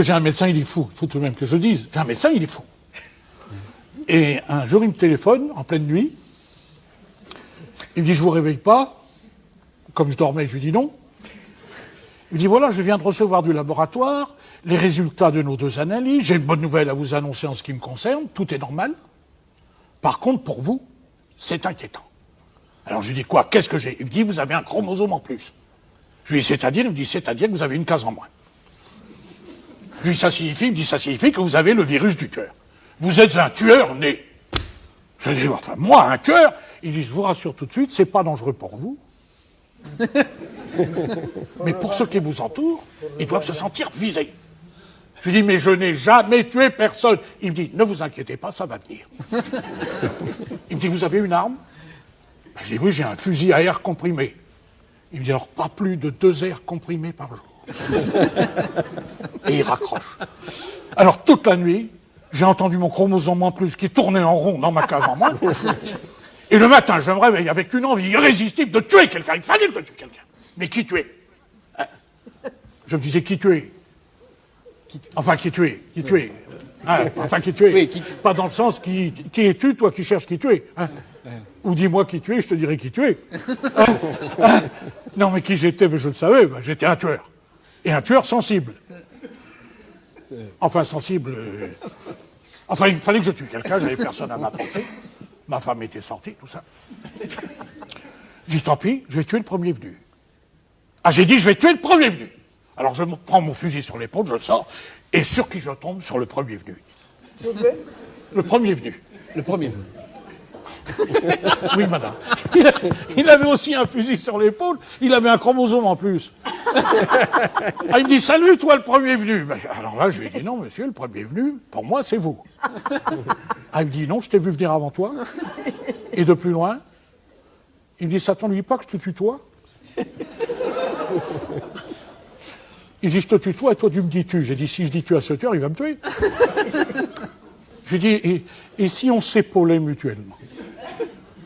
J'ai un médecin, il est fou. Il faut tout de même que je le dise. J'ai un médecin, il est fou. Et un jour, il me téléphone, en pleine nuit. Il me dit, je vous réveille pas. Comme je dormais, je lui dis non. Il me dit, voilà, je viens de recevoir du laboratoire les résultats de nos 2 analyses. J'ai une bonne nouvelle à vous annoncer en ce qui me concerne. Tout est normal. Par contre, pour vous, c'est inquiétant. Alors je lui dis, quoi? Qu'est-ce que j'ai? Il me dit, vous avez un chromosome en plus. Je lui dis, c'est-à-dire? Il me dit, c'est-à-dire que vous avez une case en moins. Je lui dis, ça signifie? Il me dit, ça signifie que vous avez le virus du tueur. Vous êtes un tueur né. Je dis, enfin, moi, un tueur? Il dit, je vous rassure tout de suite, c'est pas dangereux pour vous. Mais pour ceux qui vous entourent, ils doivent se sentir visés. Je lui dis, mais je n'ai jamais tué personne. Il me dit, ne vous inquiétez pas, ça va venir. Il me dit, vous avez une arme? Ben, je dis, oui, j'ai un fusil à air comprimé. Il me dit, alors pas plus de 2 airs comprimés par jour. Et il raccroche. Alors toute la nuit, j'ai entendu mon chromosome en plus qui tournait en rond dans ma case en moins. Et le matin, je me réveille avec une envie irrésistible de tuer quelqu'un. Il fallait que je tue quelqu'un. Mais qui tuer? Je me disais, qui tuer? Enfin, qui tuer? Qui tuer? Enfin, qui tuer? Oui, Pas dans le sens qui es-tu, toi qui cherches qui tuer? Ou dis-moi qui tuer, je te dirai qui tuer. Non, mais qui j'étais, je le savais. Ben, j'étais un tueur. Et un tueur sensible. Enfin, sensible... Enfin, il fallait que je tue quelqu'un, j'avais personne à m'apporter. Ma femme était sortie, tout ça. J'ai dit, tant pis, je vais tuer le premier venu. Ah, j'ai dit, je vais tuer le premier venu. Alors, je prends mon fusil sur l'épaule, je le sors, et sur qui je tombe? Sur le premier venu. Le premier venu. Le premier. Oui, madame. Il avait aussi un fusil sur l'épaule, il avait un chromosome en plus. Ah, il me dit, salut, toi, le premier venu. Ben, alors là, je lui ai dit, non, monsieur, le premier venu, pour moi, c'est vous. Ah, il me dit, non, je t'ai vu venir avant toi. Et de plus loin, il me dit, ça t'ennuie pas que je te tutoie? Il dit, je te tutoie et toi, tu me dis tu. J'ai dit, si je dis tu à ce tueur, il va me tuer. J'ai dit, et si on s'épaulait mutuellement?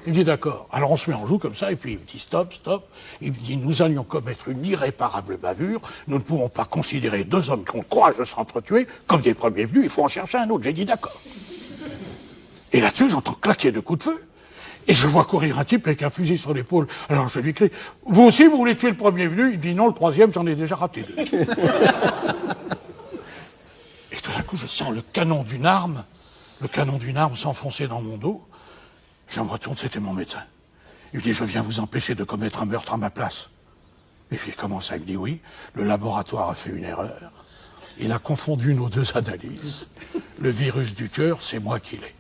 Il me dit, d'accord. Alors on se met en joue comme ça, et puis il me dit, stop, stop. Il me dit, nous allions commettre une irréparable bavure. Nous ne pouvons pas considérer 2 hommes qui ont le courage de s'entretuer comme des premiers venus. Il faut en chercher un autre. J'ai dit, d'accord. Et là-dessus, j'entends claquer 2 coups de feu. Et je vois courir un type avec un fusil sur l'épaule. Alors je lui crie, vous aussi, vous voulez tuer le premier venu? Il dit, non, le 3e, j'en ai déjà raté 2. Et tout d'un coup, je sens le canon d'une arme s'enfoncer dans mon dos. Je me retourne, c'était mon médecin. Il me dit, je viens vous empêcher de commettre un meurtre à ma place. Et puis il commence à me dire, oui, le laboratoire a fait une erreur. Il a confondu nos 2 analyses. Le virus du tueur, c'est moi qui l'ai.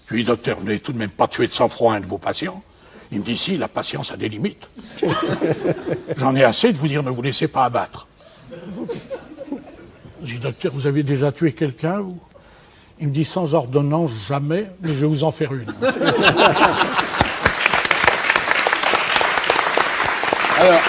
Je lui dis, docteur, vous n'avez tout de même pas tué de sang-froid un de vos patients? Il me dit, si, la patience a des limites. J'en ai assez de vous dire, ne vous laissez pas abattre. Je dis, docteur, vous avez déjà tué quelqu'un, vous? Il me dit, sans ordonnance, jamais, mais je vais vous en faire une. Alors,